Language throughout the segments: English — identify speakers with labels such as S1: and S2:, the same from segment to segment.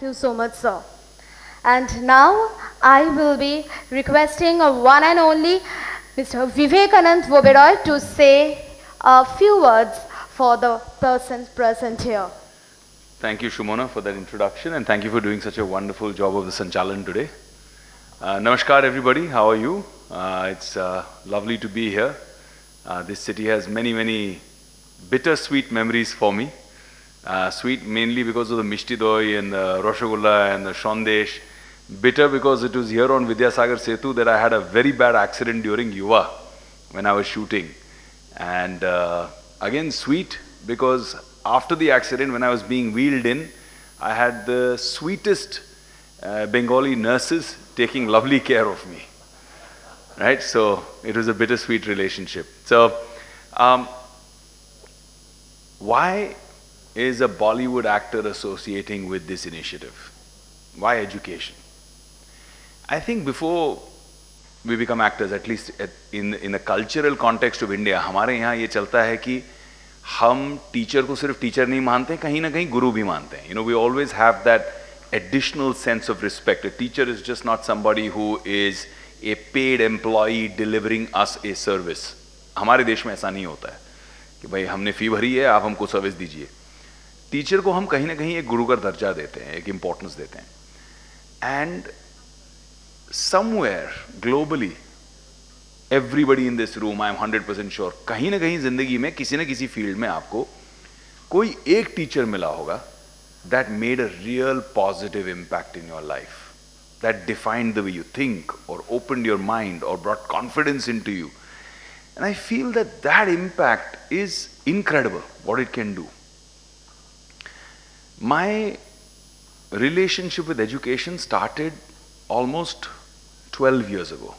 S1: Thank you so much, sir. And now I will be requesting a one and only Mr. Vivekanand Voberoy to say a few words for the persons present here.
S2: Thank you, Shumona, for that introduction, and thank you for doing such a wonderful job of the Sanchalan today. Namaskar, everybody. How are you? It's lovely to be here. This city has many, many bittersweet memories for me. Sweet mainly because of the Mishti Doi and the Rasgulla and the Shondesh. Bitter because it was here on Vidyasagar Setu that I had a very bad accident during Yuva when I was shooting. And again sweet because after the accident when I was being wheeled in, I had the sweetest Bengali nurses taking lovely care of me. Right? So it was a bittersweet relationship. So why is a Bollywood actor associating with this initiative? Why education? I think before we become actors, at least in the cultural context of India, हमारे यहाँ ये चलता है कि हम teacher को सिर्फ teacher नहीं मानते, कहीं ना कहीं गुरु भी मानते हैं. You know, we always have that additional sense of respect. A teacher is just not somebody who is a paid employee delivering us a service. हमारे देश में ऐसा नहीं होता है कि भाई हमने फी भरी है, आप हमको सर्विस दीजिए. टीचर को हम कहीं ना कहीं एक गुरु का दर्जा देते हैं, एक इम्पोर्टेंस देते हैं. And somewhere globally everybody in this room, I am 100% sure, कहीं ना कहीं जिंदगी में किसी न किसी फील्ड में आपको कोई एक टीचर मिला होगा that made a real positive impact in your life, that defined the way you think और ओपनड योर माइंड और brought confidence into you. And I feel that that impact is incredible what it can do. My relationship with education started almost 12 years ago.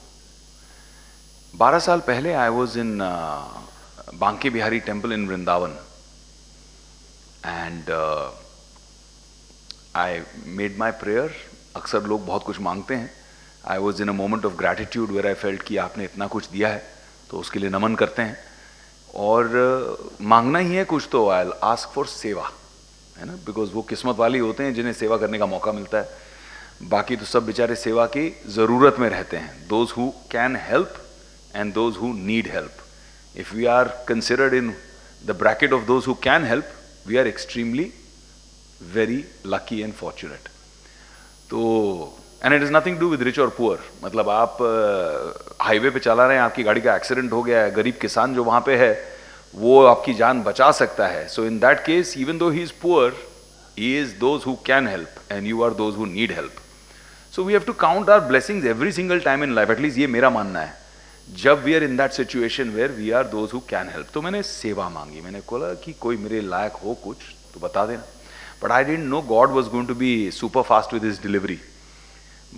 S2: 12 साल पहले I was in Banke Bihari temple in Vrindavan, and I made my prayer. अक्सर लोग बहुत कुछ मांगते हैं. I was in a moment of gratitude where I felt कि आपने इतना कुछ दिया है तो उसके लिए नमन करते हैं, और मांगना ही है कुछ तो I'll ask for सेवा, है ना, बिकॉज वो किस्मत वाले होते हैं जिन्हें सेवा करने का मौका मिलता है. बाकी तो सब बेचारे सेवा की ज़रूरत में रहते हैं. Those who can help and those who need help. If we are considered in the bracket of those who can help, we are extremely very lucky and fortunate. तो and it is nothing do with rich और poor. मतलब आप highway पे चला रहे हैं, आपकी गाड़ी का एक्सीडेंट हो गया है, गरीब किसान जो वहाँ पे है वो आपकी जान बचा सकता है. So in that case, even though he is poor, he is those who can help and you are those who need help. So we have to count our blessings every single time in life. At least ये मेरा मानना है, जब we are in that situation where we are those who can help. तो मैंने सेवा मांगी. मैंने बोला कि कोई मेरे लायक हो कुछ तो बता देना. But I didn't know God was going to be super fast with his delivery.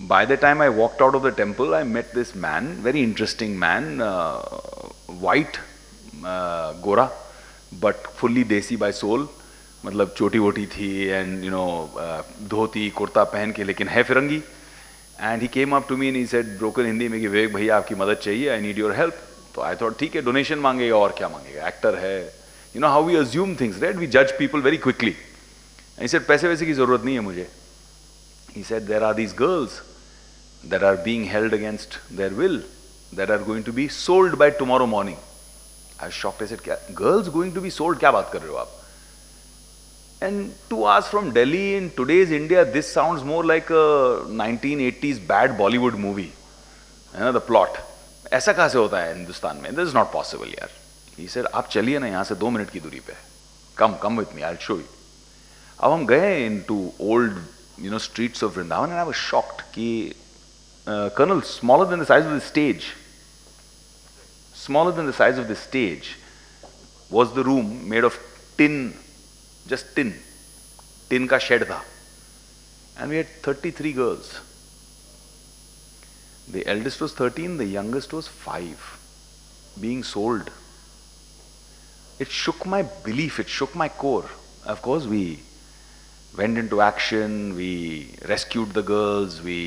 S2: By the time I walked out of the temple, I met this man, very interesting man, white, गोरा, but fully desi by soul. मतलब छोटी वोटी थी and you know dhoti kurta पहन के, लेकिन है फिरंगी. And he came up to me and he said broken Hindi में कि विवेक भैया आपकी मदद चाहिए, आई नीड योर हेल्प. तो आई थॉट ठीक है, डोनेशन मांगेगा और क्या मांगेगा, एक्टर है. You know how we assume things, right, we जज people very quickly. He said पैसे वैसे की जरूरत नहीं है मुझे. He said there are these girls that are being held against their will, that are going to be sold by tomorrow morning. I was shocked. I said, क्या girls going to be sold, क्या बात कर रहे हो आप? And 2 hours from Delhi in today's India, this sounds more like a 1980s bad Bollywood movie. You know, the plot. ऐसा कहाँ से होता है हिंदुस्तान में? This is not possible यार. He said, आप चलिए ना यहाँ से 2 मिनट की दूरी पे. Come with me, I'll show you. अब हम गए into old, you know, streets of Vrindavan, and I was shocked कि Colonel, smaller than the size of the stage, was the room made of tin, just tin का shed था, and we had 33 girls. The eldest was 13, the youngest was 5, being sold. It shook my belief, it shook my core. Of course, we went into action, we rescued the girls, we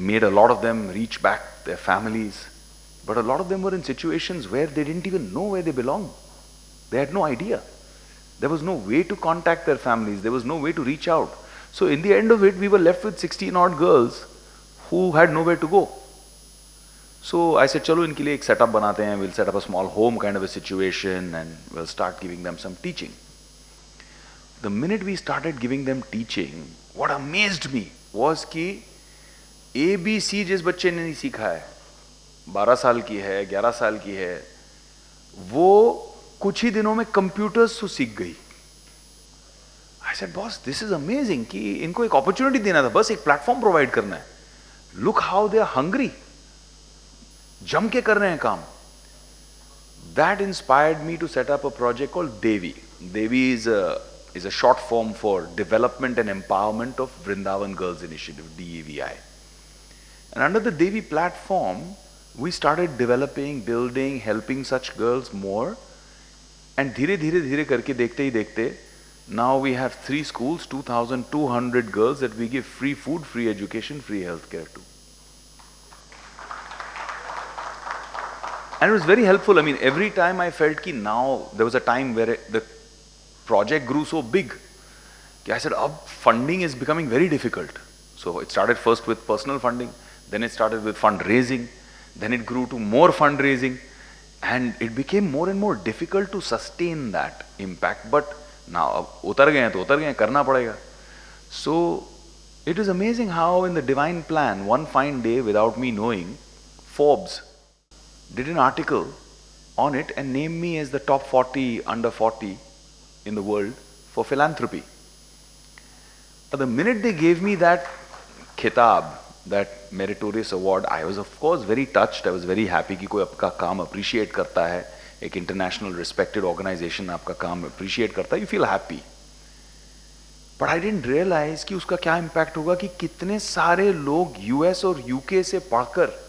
S2: made a lot of them reach back their families, but a lot of them were in situations where they didn't even know where they belonged. They had no idea. There was no way to contact their families. There was no way to reach out. So in the end of it, we were left with 16 odd girls who had nowhere to go. So I said, chalo, इनके लिए एक setup बनाते हैं. We'll set up a small home kind of a situation and we'll start giving them some teaching. The minute we started giving them teaching, what amazed me was कि ABC जिस बच्चे ने नहीं सीखा है, 12 साल की है, 11 साल की है, वो कुछ ही दिनों में कंप्यूटर्स तो सीख गई. I said, boss, this is amazing कि इनको एक अपॉर्चुनिटी देना था, बस एक प्लेटफॉर्म प्रोवाइड करना है. Look how they are hungry. जम के कर रहे हैं काम. That inspired me to set up a project called Devi. Devi is a short form for Development and Empowerment of Vrindavan Girls Initiative, DEVI. And under the Devi platform, we started developing, building, helping such girls more. And धीरे धीरे धीरे करके देखते ही देखते, now we have 3 schools, 2,200 girls that we give free food, free education, free healthcare to. And it was very helpful. I mean, every time I felt कि now, there was a time where the project grew so big. I said, funding is becoming very difficult. So it started first with personal funding, then it started with fundraising, then it grew to more fundraising, and it became more and more difficult to sustain that impact. But now, उतर गए हैं तो उतर गए हैं, करना पड़ेगा. So it is amazing how in the divine plan, one fine day without me knowing, Forbes did an article on it and named me as the top 40 under 40 in the world for philanthropy. But the minute they gave me that khitab, that meritorious award, I was of course very touched. I was very happy कि कोई आपका काम appreciate करता है, एक international respected organization आपका काम appreciate करता है, you feel happy. But I didn't realize कि उसका क्या impact होगा कि कितने सारे लोग US और UK से पढ़कर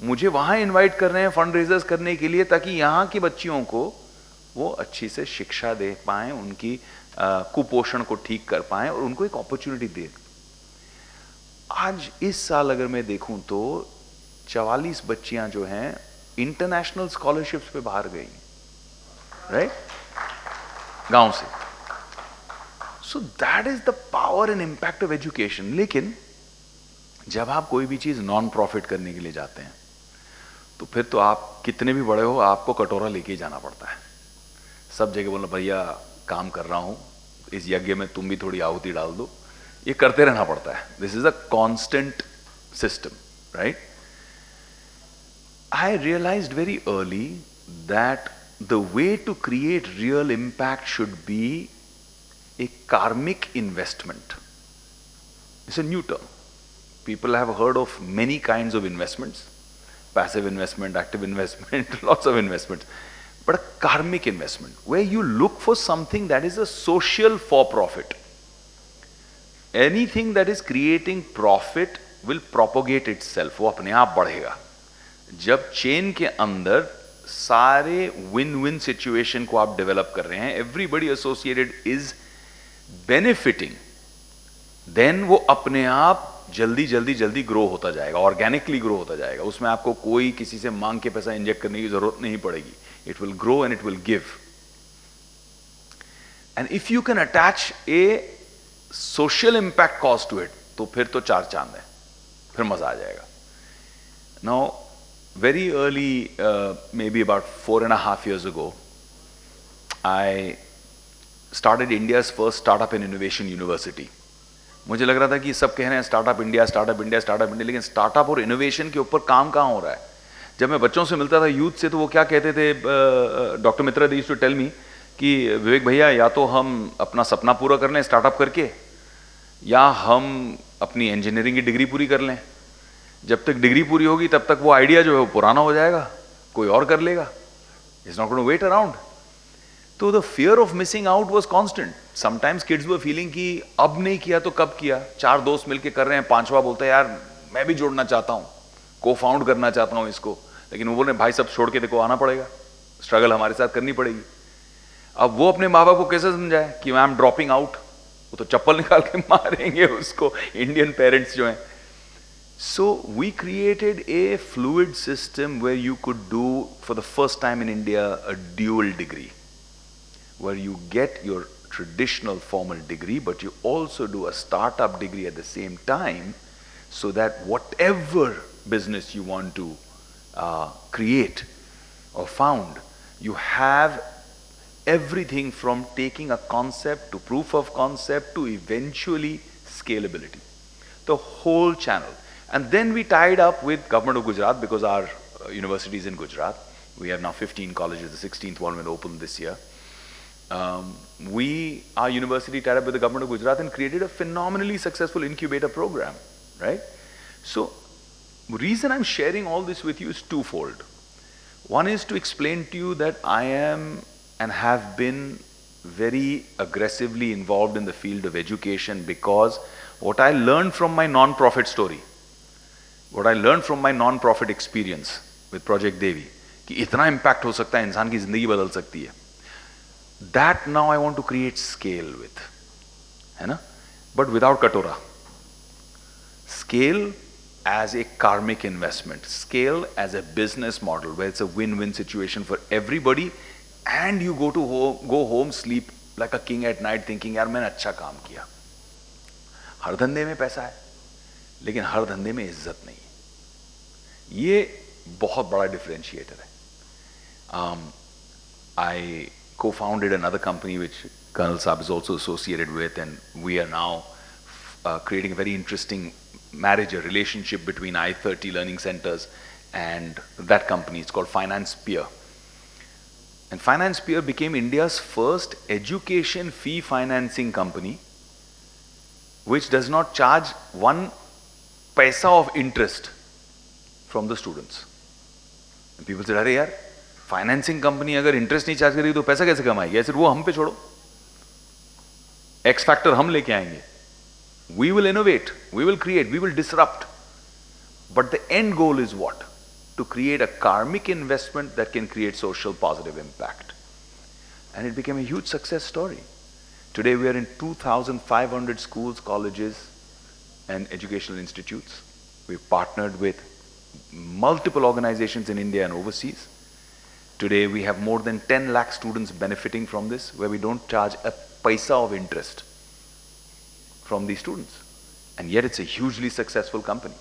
S2: मुझे वहाँ इनवाइट कर रहे हैं फंड रेजर्स करने के लिए, ताकि यहाँ की बच्चियों को वो अच्छी से शिक्षा दे पाएं, उनकी कुपोषण को ठीक कर पाएं और उनको एक अपॉर्चुनिटी दे. आज इस साल अगर मैं देखूं तो 44 बच्चियां जो हैं इंटरनेशनल स्कॉलरशिप्स पे बाहर गई, राइट, गांव से. So that is the power and impact of education. लेकिन जब आप कोई भी चीज नॉन प्रॉफिट करने के लिए जाते हैं तो फिर तो आप कितने भी बड़े हो, आपको कटोरा लेके ही जाना पड़ता है. सब जगह बोलना, भैया काम कर रहा हूं, इस यज्ञ में तुम भी थोड़ी आहुति डाल दो, ये करते रहना पड़ता है. This is a constant system, right. I realized very early that the way to create real impact should be a karmic investment. It's a new term. People have heard of many kinds of investments, passive investment, active investment, lots of investments. But a karmic investment, where you look for something that is a social for profit. Anything that is creating profit will propagate itself, वो अपने आप बढ़ेगा. जब chain के अंदर सारे win win situation को आप डेवलप कर रहे हैं, everybody associated is benefiting, then वो अपने आप जल्दी जल्दी जल्दी ग्रो होता जाएगा, ऑर्गेनिकली ग्रो होता जाएगा. उसमें आपको कोई किसी से मांग के पैसा इंजेक्ट करने की जरूरत नहीं पड़ेगी. It will grow and it will give. And if you can attach a social impact cause to it, तो फिर तो 4 चांद है, फिर मजा आ जाएगा. Now very early, maybe about 4.5 years ago, I started India's first startup and innovation university. मुझे लग रहा था कि सब कह रहे हैं startup India, startup India, startup India, लेकिन स्टार्टअप और इनोवेशन के ऊपर काम कहाँ हो रहा है. जब मैं बच्चों से मिलता था, यूथ से, तो वो क्या कहते थे, doctor Mitra they used to tell me कि विवेक भैया, या तो हम अपना सपना पूरा कर लें स्टार्टअप करके, या हम अपनी इंजीनियरिंग की डिग्री पूरी कर लें. जब तक डिग्री पूरी होगी तब तक वो आइडिया जो है वो पुराना हो जाएगा, कोई और कर लेगा. It's not going to wait around. तो the fear of missing out was constant. Sometimes kids were feeling कि अब नहीं किया तो कब किया. 4 दोस्त मिलके कर रहे हैं, 5वां बोलता है यार मैं भी जोड़ना चाहता हूँ, को फाउंड करना चाहता हूँ इसको, लेकिन वो बोले भाई सब छोड़ के देखो आना पड़ेगा, स्ट्रगल हमारे साथ करनी पड़ेगी. अब वो अपने माँ बाप को कैसे समझाए कि आई एम ड्रॉपिंग आउट, वो तो चप्पल निकाल के मारेंगे उसको, इंडियन पेरेंट्स जो हैं. So we created a fluid system where you could do, for the first time in India, a dual degree. where you get your traditional formal degree, but you also do a startup degree at the same time, so that whatever business you want to create or found, you have everything from taking a concept to proof of concept to eventually scalability. The whole channel. And then we tied up with Government of Gujarat, because our university is in Gujarat. We have now 15 colleges. The 16th one will open this year. Our university tied up with the Government of Gujarat and created a phenomenally successful incubator program, right? So, the reason I'm sharing all this with you is twofold. One is to explain to you that I am and have been very aggressively involved in the field of education, because what I learned from my non-profit story, what I learned from my non-profit experience with Project Devi, कि इतना impact हो सकता है, इंसान की जिंदगी बदल सकती है, that now I want to create scale with, है ना? But without katora. Scale as a karmic investment, scale as a business model where it's a win-win situation for everybody, and you go home, sleep like a king at night thinking, यार मैंने अच्छा काम किया. हर धंधे में पैसा है, लेकिन हर धंधे में इज्जत नहीं है. ये बहुत बड़ा differentiator है. I co-founded another company which Colonel Saab is also associated with, and we are now creating a very interesting marriage, a relationship between I-30 learning centers and that company. It's called Finance Peer. And Finance Peer became India's first education fee financing company which does not charge 1 paisa of interest from the students. And people said, अरे यार, financing company अगर interest नहीं charge करेगी तो पैसा कैसे कमाएगी? ऐसे वो हम पे छोड़ो, एक्स फैक्टर हम लेके आएंगे. We will innovate, we will create, we will disrupt. But the end goal is what? To create a karmic investment that can create social positive impact. And it became a huge success story. Today we are in 2,500 schools, colleges, and educational institutes. We've partnered with multiple organizations in India and overseas. Today we have more than 10 lakh students benefiting from this, where we don't charge a paisa of interest from these students. And yet it's a hugely successful company.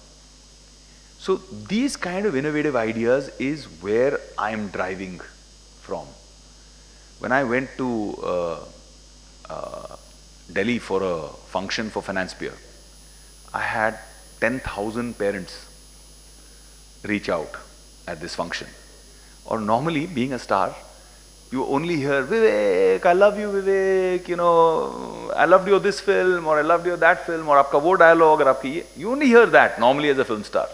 S2: So these kind of innovative ideas is where I'm driving from. When I went to Delhi for a function for Finance Peer, I had 10,000 parents reach out at this function. Or normally, being a star, you only hear, Vivek, I love you, Vivek, you know, I loved your this film, or I loved your that film, or aapka wo dialogue, or aapki ye. You only hear that normally as a film star.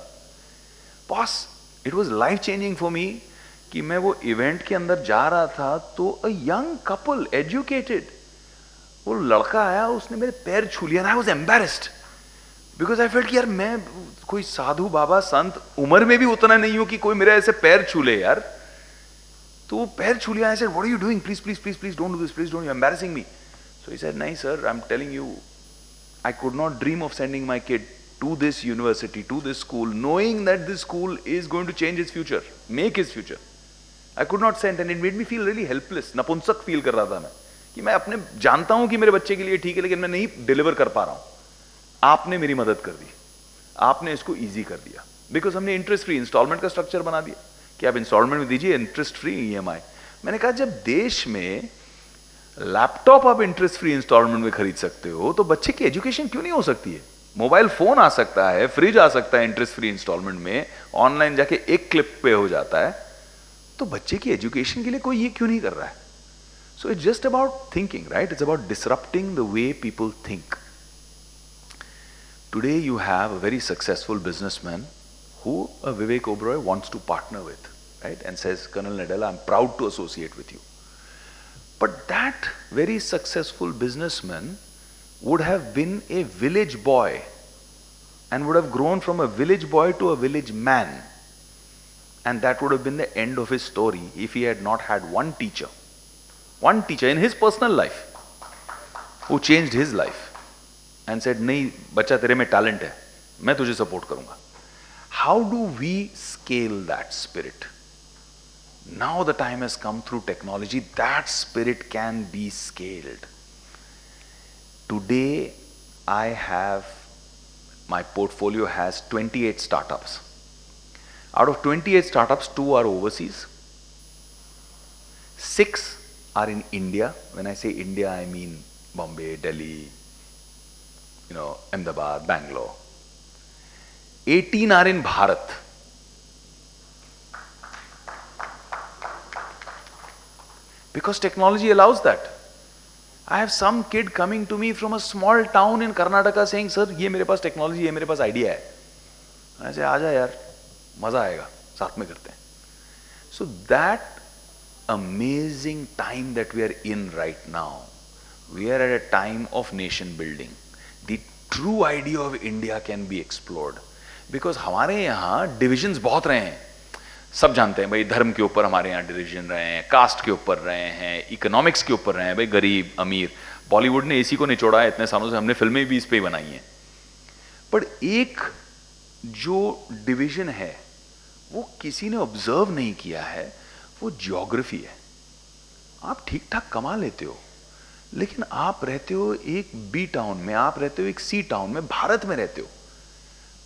S2: Boss, it was life-changing for me कि मैं वो event के अंदर जा रहा था तो a young couple, educated, वो लड़का आया, उसने मेरे पैर छू लिया. I was embarrassed because I felt कि यार मैं कोई साधु बाबा संत उम्र में भी उतना नहीं हूँ कि कोई मेरे ऐसे पैर छू ले यार. तो वो पैर छू लिया. I said, what are you doing? Please, please, please, please don't do this. Please don't. You're embarrassing me. So he said, nahi sir, I'm telling you, I could not dream of sending my kid to this university, to this school, knowing that this school is going to change his future, make his future. I could not send, and it made me feel really helpless. नपुंसक feel कर रहा था मैं कि मैं अपने जानता हूं कि मेरे बच्चे के लिए ठीक है, लेकिन मैं नहीं डिलीवर कर पा रहा हूं. आपने मेरी मदद कर दी, आपने इसको इजी कर दिया. बिकॉज हमने इंटरेस्ट फ्री इंस्टॉलमेंट का स्ट्रक्चर बना दिया कि आप इंस्टॉलमेंट में दीजिए, इंटरेस्ट फ्री ईएमआई. मैंने कहा जब देश में लैपटॉप आप इंटरेस्ट फ्री इंस्टॉलमेंट में खरीद सकते हो तो बच्चे की एजुकेशन क्यों नहीं हो सकती है? मोबाइल फोन आ सकता है, फ्रिज आ सकता है इंटरेस्ट फ्री इंस्टॉलमेंट में, ऑनलाइन जाके एक क्लिक पे हो जाता है, तो बच्चे की एजुकेशन के लिए कोई ये क्यों नहीं कर रहा है? So it's just about thinking, right? It's about disrupting the way people think. Today you have a very successful businessman who Vivek Oberoi wants to partner with, right? And says, Colonel Nadella, I'm proud to associate with you. But that very successful businessman would have been a village boy and would have grown from a village boy to a village man. And that would have been the end of his story if he had not had one teacher in his personal life who changed his life and said, नहीं बच्चा तेरे में talent है, मैं तुझे support करूंगा. How do we scale that spirit? Now the time has come through technology, that spirit can be scaled. Today, my portfolio has 28 startups. Out of 28 startups, 2 are overseas. 6 are in India. When I say India, I mean Bombay, Delhi, Ahmedabad, Bangalore. 18 are in Bharat. Because technology allows that. I have some kid coming to me from a small town in Karnataka saying, sir, ये मेरे पास technology है, मेरे पास idea है. I say, आजा यार, मजा आएगा, साथ में करते हैं. So that amazing time that we are in right now, we are at a time of nation building. The true idea of India can be explored. Because हमारे यहाँ divisions बहुत रहे हैं. सब जानते हैं भाई, धर्म के ऊपर हमारे यहाँ डिवीजन रहे हैं, कास्ट के ऊपर रहे हैं, इकोनॉमिक्स के ऊपर रहे हैं, भाई गरीब अमीर. बॉलीवुड ने इसी को निचोड़ा है इतने सालों से, हमने फिल्में भी इस पे ही बनाई हैं. पर एक जो डिवीजन है वो किसी ने ऑब्जर्व नहीं किया है, वो ज्योग्राफी है. आप ठीक ठाक कमा लेते हो, लेकिन आप रहते हो एक बी टाउन में, आप रहते हो एक सी टाउन में, भारत में रहते हो.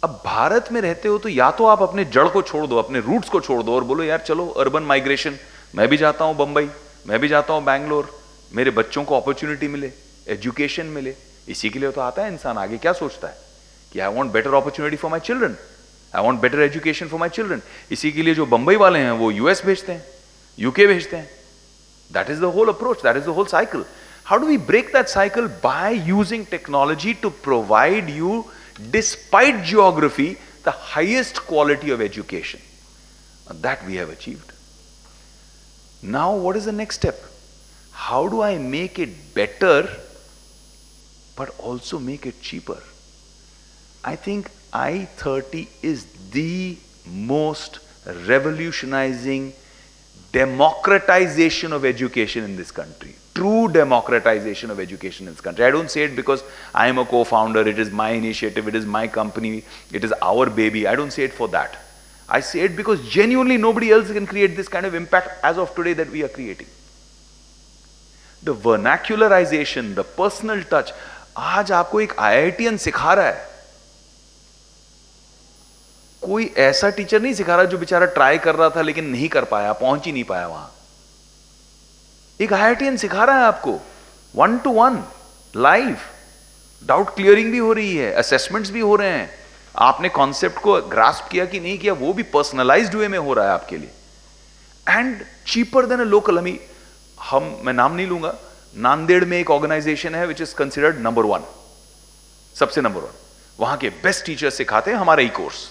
S2: अब भारत में रहते हो तो या तो आप अपने जड़ को छोड़ दो, अपने रूट्स को छोड़ दो और बोलो यार चलो अर्बन माइग्रेशन, मैं भी जाता हूं बंबई, मैं भी जाता हूं बैंगलोर, मेरे बच्चों को अपॉर्चुनिटी मिले, एजुकेशन मिले. इसी के लिए तो आता है इंसान. आगे क्या सोचता है कि I want better opportunity for my children, I want better education for my children. इसी के लिए जो बंबई वाले हैं वो यूएस भेजते हैं, यूके भेजते हैं. That is the whole approach, that is the whole cycle. How do we break that cycle? By using technology to provide you, despite geography, the highest quality of education. And that we have achieved. Now what is the next step? How do I make it better but also make it cheaper? I think I-30 is the most revolutionizing democratization of education in this country. True democratization of education in this country. I don't say it because I am a co-founder, it is my initiative, it is my company, it is our baby. I don't say it for that. I say it because genuinely nobody else can create this kind of impact as of today that we are creating. The vernacularization, the personal touch. आज आपको एक IITian सिखा रहा है. कोई ऐसा teacher नहीं सिखा रहा जो बेचारा ट्राई कर रहा था लेकिन नहीं कर पाया, पहुंच ही नहीं पाया वहां. एक IITian सिखा रहा है आपको 1-to-1 लाइव. डाउट क्लियरिंग भी हो रही है, असेसमेंट्स भी हो रहे हैं. आपने कॉन्सेप्ट को ग्रास्प किया कि नहीं किया, वो भी पर्सनलाइज्ड वे में हो रहा है आपके लिए. And cheaper than a local. मैं नाम नहीं लूंगा. नांदेड़ में एक ऑर्गेनाइजेशन है विच इज कंसिडर्ड नंबर 1, सबसे नंबर 1. वहां के बेस्ट टीचर्स सिखाते हैं हमारा ही course.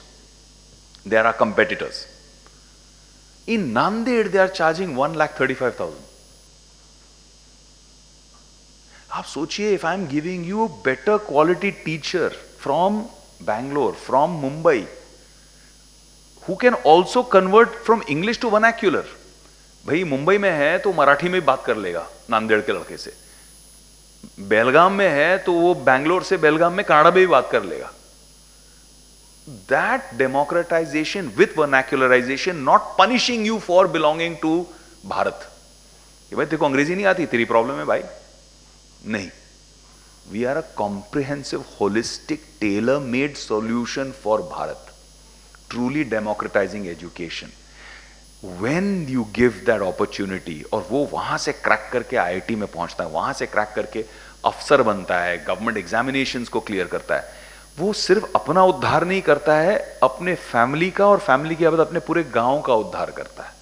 S2: There are competitors. In Nanded, they are charging 1,35,000. आप सोचिए, if I am giving you a better quality teacher from Bangalore, from Mumbai, who can also convert from English to vernacular. भाई मुंबई में है तो मराठी में बात कर लेगा नांदेड़ के लड़के से. बेलगाम में है तो वो बैंगलोर से बेलगाम में कन्नड़ा में भी बात कर लेगा. That democratization with vernacularization, not punishing you for belonging to Bharat. ये भाई देखो अंग्रेजी नहीं आती, तेरी प्रॉब्लम है भाई. नहीं. We are a comprehensive, holistic, tailor-made solution for Bharat. Truly democratizing education. When you give that opportunity, और वो वहां से क्रैक करके IIT में पहुंचता है, वहां से क्रैक करके अफसर बनता है, गवर्नमेंट एग्जामिनेशंस को क्लियर करता है, वो सिर्फ अपना उद्धार नहीं करता है, अपने फैमिली का और फैमिली के बाद अपने पूरे गांव का उद्धार करता है.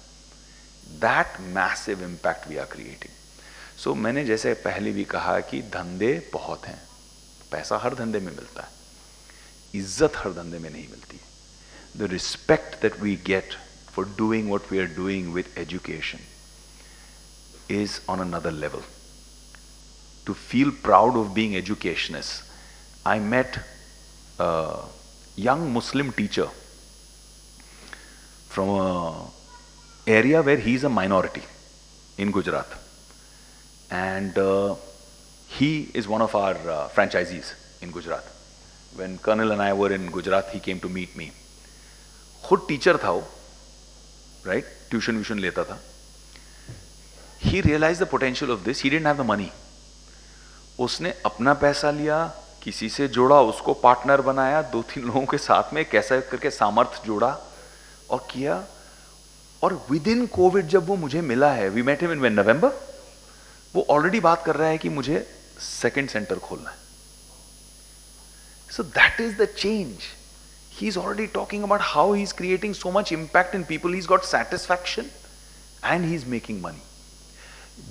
S2: That massive impact we are creating. So मैंने जैसे पहले भी कहा कि धंधे बहुत हैं, पैसा हर धंधे में मिलता है, इज्जत हर धंधे में नहीं मिलती है. The respect that we get for doing what we are doing with education is on another level. To feel proud of being educationist. I met a young Muslim teacher from a area where he is a minority in Gujarat, and he is one of our franchisees in Gujarat. When Colonel and I were in Gujarat, he came to meet me. खुद teacher था वो, right? Tuition व्यूशन लेता था. He realized the potential of this. He didn't have the money. उसने अपना पैसा लिया, किसी से जोड़ा, उसको पार्टनर बनाया, 2-3 लोगों के साथ में कैसे करके सामर्थ्य जोड़ा और किया. और विद इन कोविड जब वो मुझे मिला है, वी मेट हिम इन नवंबर, वो ऑलरेडी बात कर रहा है कि मुझे सेकंड सेंटर खोलना है. So that is the change. He is already talking about how he is creating so much impact in people. He is got satisfaction and he is making money.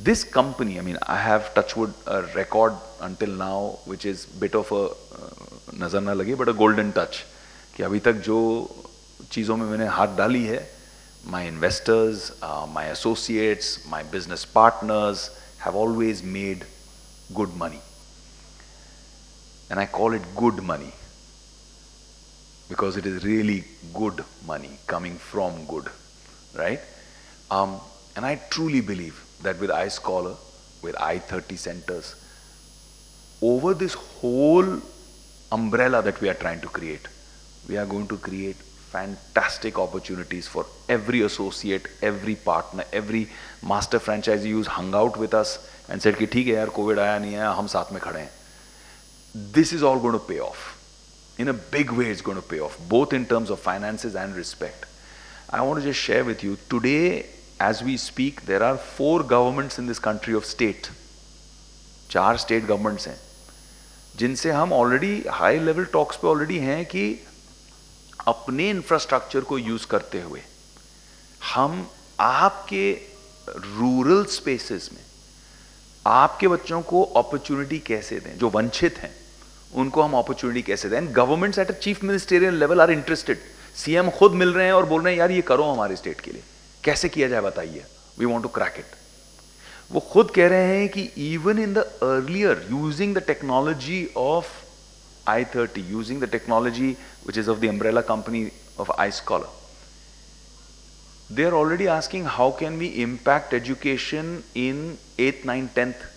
S2: This company, I mean, I have touchwood a record until now, which is bit of a नजर ना लगे, but a golden touch. कि अभी तक जो चीज़ों में मैंने हाथ डाली है, my investors, my associates, my business partners have always made good money. And I call it good money because it is really good money coming from good, right? And I truly believe that with iScholar, with I30 centers, over this whole umbrella that we are trying to create, we are going to create fantastic opportunities for every associate, every partner, every master franchisee who's hung out with us and said कि ठीक है यार, Covid आया नहीं है, हम साथ में खड़े हैं. This is all going to pay off. In a big way it's going to pay off, both in terms of finances and respect. I want to just share with you, today as we speak, there are 4 governments in this country of state. 4 state governments हैं जिनसे हम already high level talks पे already हैं कि अपने infrastructure को use करते हुए हम आपके रूरल स्पेसेस में आपके बच्चों को अपॉर्चुनिटी कैसे दें, जो वंचित हैं उनको हम अपॉर्चुनिटी कैसे दें. Governments at a chief ministerial level are interested. CM खुद मिल रहे हैं और बोल रहे हैं यार ये करो हमारे स्टेट के लिए, कैसे किया जाए बताइए, we want to crack it. वो खुद कह रहे हैं कि even in the earlier using the technology of I30, using the technology which is of the umbrella company of iScholar, they are already asking how can we impact education in 8th 9th 10th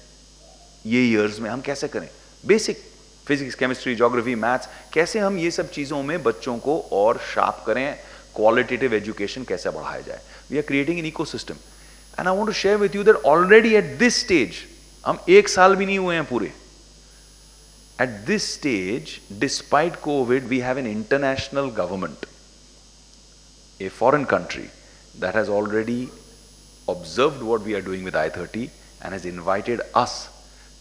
S2: ये years में हम कैसे करें. Basic physics, chemistry, geography, maths, कैसे हम ये सब चीजों में बच्चों को और शार्प करें, क्वालिटेटिव एजुकेशन कैसे बढ़ाया जाए. We are creating an ecosystem and I want to share with you that already at this stage, हम 1 साल भी नहीं हुए हैं पूरे, at this stage despite Covid we have an international government, a foreign country that has already observed what we are doing with I30 and has invited us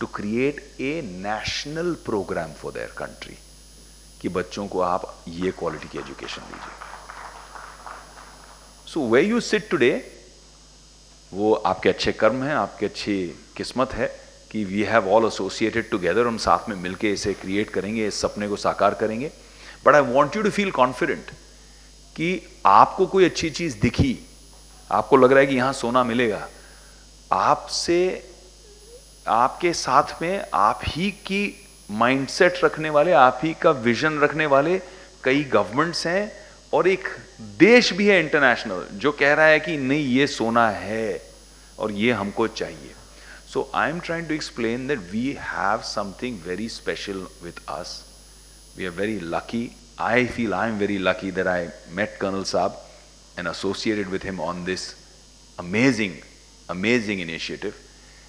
S2: to create a national program for their country कि बच्चों को आप ये quality की education दीजिए. So where you sit today, वो आपके अच्छे कर्म हैं, आपके अच्छी किस्मत है कि we have all associated together, हम साथ में मिलके इसे क्रिएट करेंगे, इस सपने को साकार करेंगे. But I want you to feel confident कि आपको कोई अच्छी चीज दिखी, आपको लग रहा है कि यहां सोना मिलेगा, आपसे आपके साथ में आप ही की माइंडसेट रखने वाले, आप ही का विजन रखने वाले कई गवर्नमेंट्स हैं और एक देश भी है इंटरनेशनल जो कह रहा है कि नहीं ये सोना है और ये हमको चाहिए. So I am trying to explain that we have something very special with us. We are very lucky. I feel I am very lucky that I met Colonel Saab and associated with him on this amazing, amazing initiative.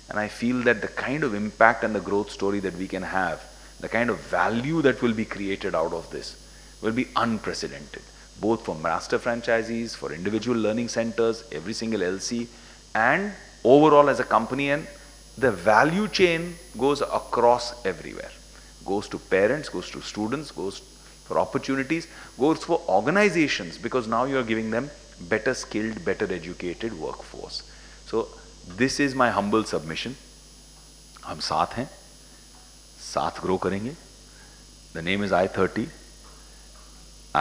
S2: And I feel that the kind of impact and the growth story that we can have, the kind of value that will be created out of this will be unprecedented, both for master franchisees, for individual learning centers, every single LC, and overall as a company. And the value chain goes across everywhere, goes to parents, goes to students, goes for opportunities, goes for organizations, because now you are giving them better skilled, better educated workforce. So this is my humble submission. हम साथ हैं, साथ grow करेंगे. The name is I30.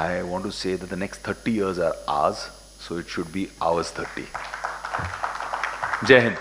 S2: I want to say that the next 30 years are ours, so it should be ours 30. जय हिंद.